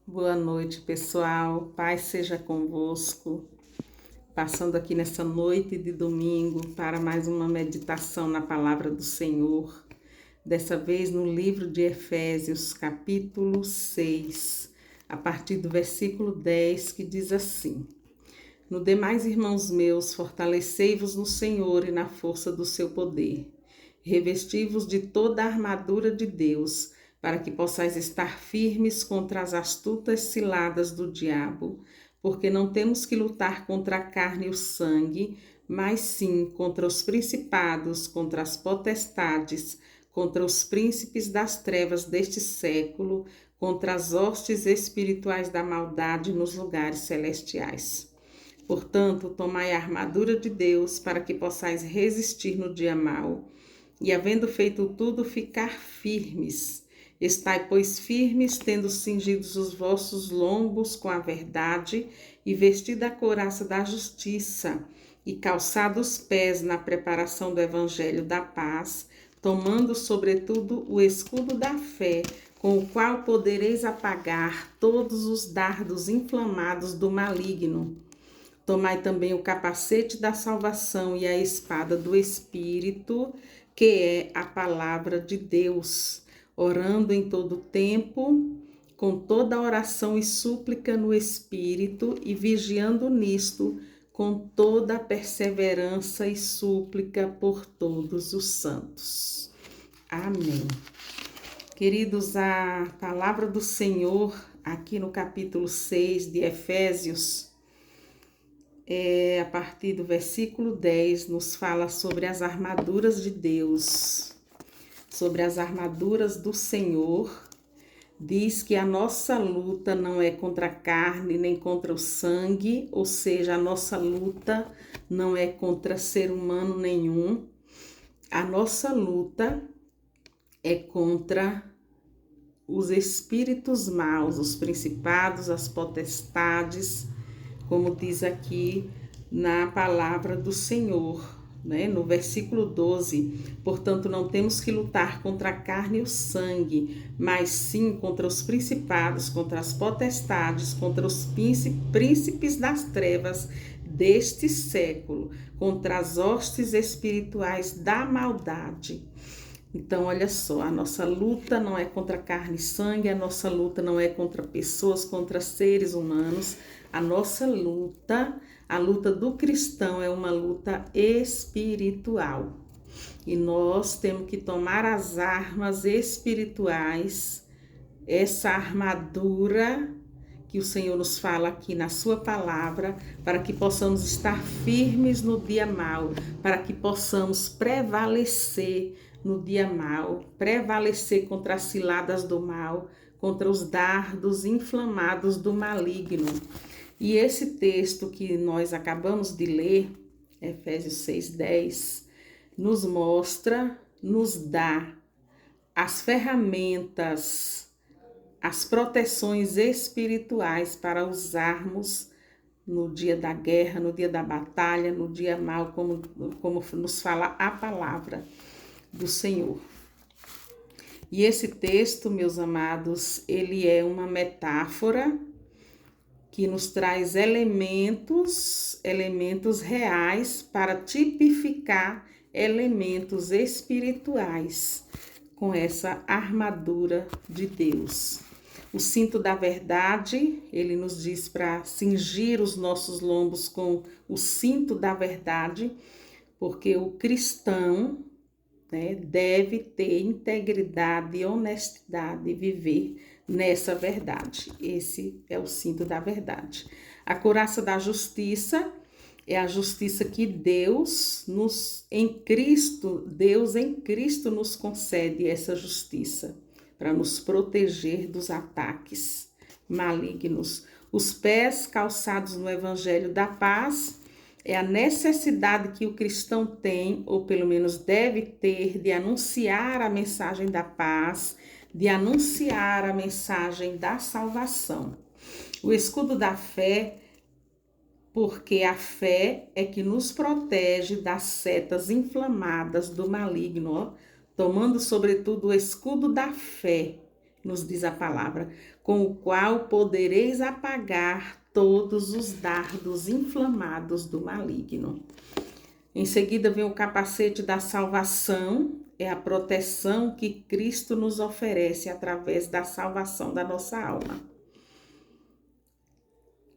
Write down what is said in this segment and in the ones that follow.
Boa noite, pessoal. Paz seja convosco. Passando aqui nessa noite de domingo para mais uma meditação na palavra do Senhor. Dessa vez no livro de Efésios, capítulo 6, a partir do versículo 10, que diz assim: No demais, irmãos meus, fortalecei-vos no Senhor e na força do seu poder. Revesti-vos de toda a armadura de Deus, para que possais estar firmes contra as astutas ciladas do diabo, porque não temos que lutar contra a carne e o sangue, mas sim contra os principados, contra as potestades, contra os príncipes das trevas deste século, contra as hostes espirituais da maldade nos lugares celestiais. Portanto, tomai a armadura de Deus para que possais resistir no dia mau, e havendo feito tudo, ficar firmes. Estai, pois, firmes, tendo cingidos os vossos lombos com a verdade, e vestida a couraça da justiça, e calçados os pés na preparação do evangelho da paz, tomando sobretudo o escudo da fé, com o qual podereis apagar todos os dardos inflamados do maligno. Tomai também o capacete da salvação e a espada do Espírito, que é a palavra de Deus, orando em todo tempo, com toda oração e súplica no Espírito, e vigiando nisto, com toda perseverança e súplica por todos os santos. Amém. Queridos, a palavra do Senhor, aqui no capítulo 6 de Efésios, a partir do versículo 10, nos fala sobre as armaduras de Deus, sobre as armaduras do Senhor. Diz que a nossa luta não é contra a carne nem contra o sangue, ou seja, a nossa luta não é contra ser humano nenhum. A nossa luta é contra os espíritos maus, os principados, as potestades, como diz aqui na palavra do Senhor, né? No versículo 12, portanto, não temos que lutar contra a carne e o sangue, mas sim contra os principados, contra as potestades, contra os príncipes das trevas deste século, contra as hostes espirituais da maldade. Então, olha só, a nossa luta não é contra carne e sangue, a nossa luta não é contra pessoas, contra seres humanos. A nossa luta, a luta do cristão, é uma luta espiritual. E nós temos que tomar as armas espirituais, essa armadura que o Senhor nos fala aqui na sua palavra, para que possamos estar firmes no dia mau, para que possamos prevalecer no dia mau, prevalecer contra as ciladas do mal, contra os dardos inflamados do maligno. E esse texto que nós acabamos de ler, Efésios 6:10, nos mostra, nos dá as ferramentas, as proteções espirituais para usarmos no dia da guerra, no dia da batalha, no dia mau, como nos fala a palavra do Senhor. E esse texto, meus amados, ele é uma metáfora que nos traz elementos reais para tipificar elementos espirituais com essa armadura de Deus. O cinto da verdade, ele nos diz para cingir os nossos lombos com o cinto da verdade, porque o cristão, né, deve ter integridade e honestidade e viver nessa verdade. Esse é o cinto da verdade. A couraça da justiça é a justiça que Deus em Cristo nos concede essa justiça para nos proteger dos ataques malignos. Os pés calçados no evangelho da paz é a necessidade que o cristão tem, ou pelo menos deve ter, de anunciar a mensagem da paz, de anunciar a mensagem da salvação. O escudo da fé, porque a fé é que nos protege das setas inflamadas do maligno, tomando sobretudo o escudo da fé, nos diz a palavra, com o qual podereis apagar todos os dardos inflamados do maligno. Em seguida vem o capacete da salvação, é a proteção que Cristo nos oferece através da salvação da nossa alma.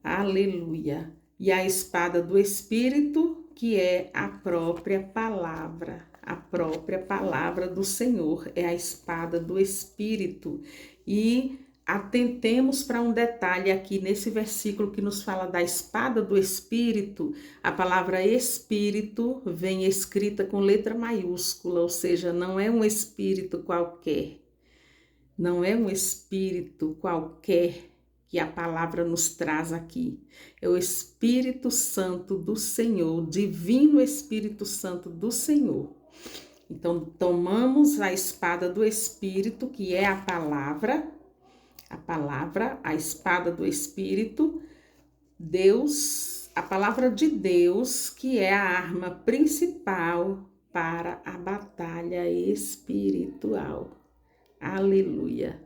Aleluia! E a espada do Espírito, que é a própria palavra do Senhor, é a espada do Espírito. E atentemos para um detalhe aqui nesse versículo que nos fala da espada do Espírito. A palavra Espírito vem escrita com letra maiúscula, ou seja, não é um espírito qualquer. Não é um espírito qualquer que a palavra nos traz aqui. É o Espírito Santo do Senhor, Divino Espírito Santo do Senhor. Então, tomamos a espada do Espírito, que é a palavra, a espada do Espírito, Deus, a palavra de Deus, que é a arma principal para a batalha espiritual. Aleluia!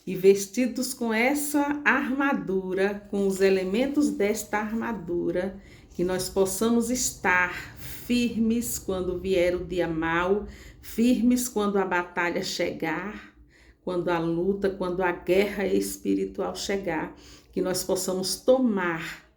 E vestidos com essa armadura, com os elementos desta armadura, que nós possamos estar firmes quando vier o dia mau, firmes quando a batalha chegar, quando a luta, quando a guerra espiritual chegar, que nós possamos tomar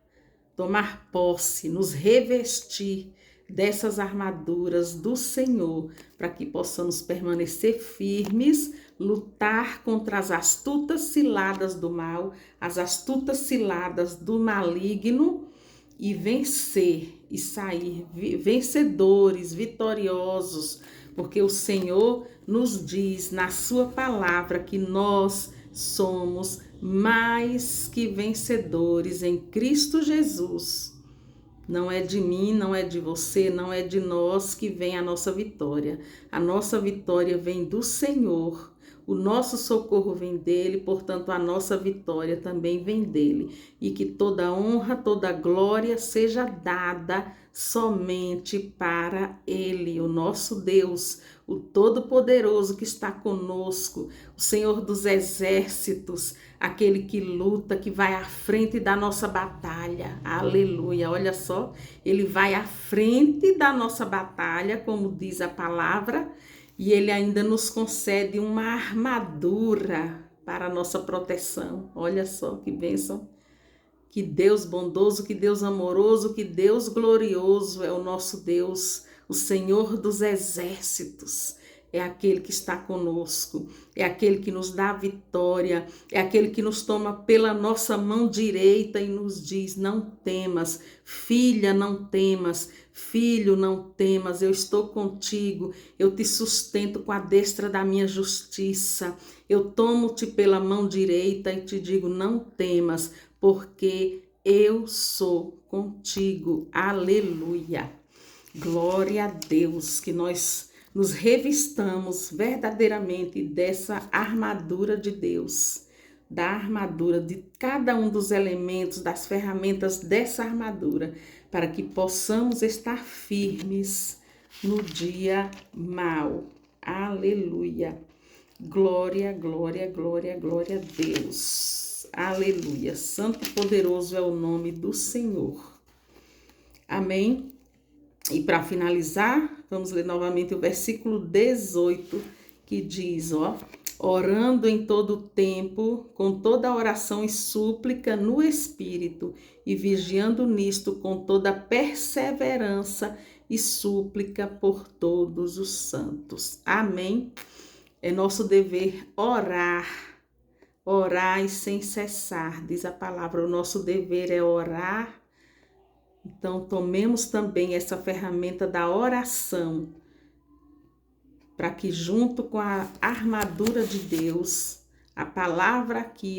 posse, nos revestir dessas armaduras do Senhor, para que possamos permanecer firmes, lutar contra as astutas ciladas do mal, as astutas ciladas do maligno, e vencer e sair vencedores, vitoriosos, porque o Senhor nos diz na sua palavra que nós somos mais que vencedores em Cristo Jesus. Não é de mim, não é de você, não é de nós que vem a nossa vitória. A nossa vitória vem do Senhor. O nosso socorro vem dele, portanto a nossa vitória também vem dele. E que toda honra, toda glória seja dada somente para ele, o nosso Deus, o Todo-Poderoso que está conosco, o Senhor dos Exércitos, aquele que luta, que vai à frente da nossa batalha. Aleluia! Olha só, ele vai à frente da nossa batalha, como diz a palavra, e ele ainda nos concede uma armadura para a nossa proteção. Olha só que bênção. Que Deus bondoso, que Deus amoroso, que Deus glorioso é o nosso Deus, o Senhor dos Exércitos. É aquele que está conosco, é aquele que nos dá a vitória, é aquele que nos toma pela nossa mão direita e nos diz: não temas, filha, não temas, filho, não temas, eu estou contigo, eu te sustento com a destra da minha justiça, eu tomo-te pela mão direita e te digo: não temas, porque eu sou contigo. Aleluia! Glória a Deus, que nós nos revistamos verdadeiramente dessa armadura de Deus, da armadura de cada um dos elementos, das ferramentas dessa armadura, para que possamos estar firmes no dia mau. Aleluia! Glória, glória, glória, glória a Deus. Aleluia! Santo e poderoso é o nome do Senhor. Amém? E para finalizar, vamos ler novamente o versículo 18, que diz, orando em todo o tempo, com toda oração e súplica no Espírito, e vigiando nisto com toda perseverança e súplica por todos os santos. Amém? É nosso dever orar e sem cessar, diz a palavra. O nosso dever é orar. Então, tomemos também essa ferramenta da oração, para que junto com a armadura de Deus, a palavra aqui,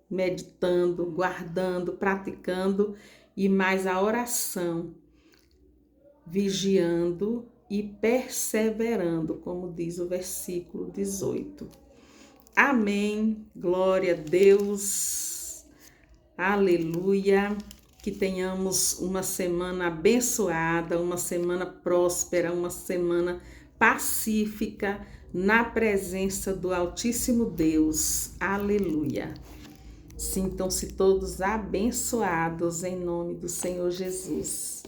meditando, guardando, praticando, e mais a oração, vigiando e perseverando, como diz o versículo 18. Amém. Glória a Deus. Aleluia. Que tenhamos uma semana abençoada, uma semana próspera, uma semana pacífica, na presença do Altíssimo Deus. Aleluia. Sintam-se todos abençoados em nome do Senhor Jesus.